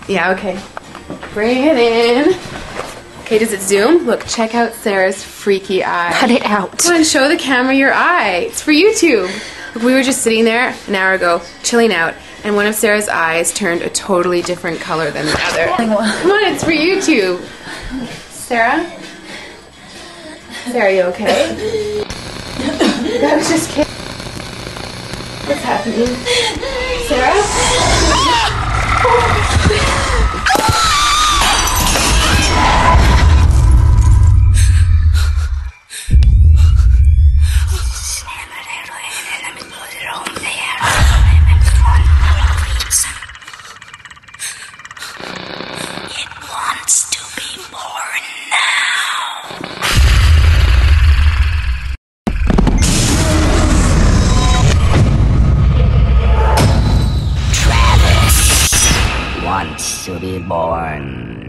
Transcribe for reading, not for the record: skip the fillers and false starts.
Yeah, okay. Bring it in. Okay, does it zoom? Look, check out Sarah's freaky eye. Cut it out. Come on, show the camera your eye. It's for YouTube. Look, we were just sitting there an hour ago, chilling out, and one of Sarah's eyes turned a totally different color than the other. Come on, it's for YouTube. Sarah? Sarah, you okay? I was just kidding. What's happening? Sarah? It wants to be born now. Travis wants to be born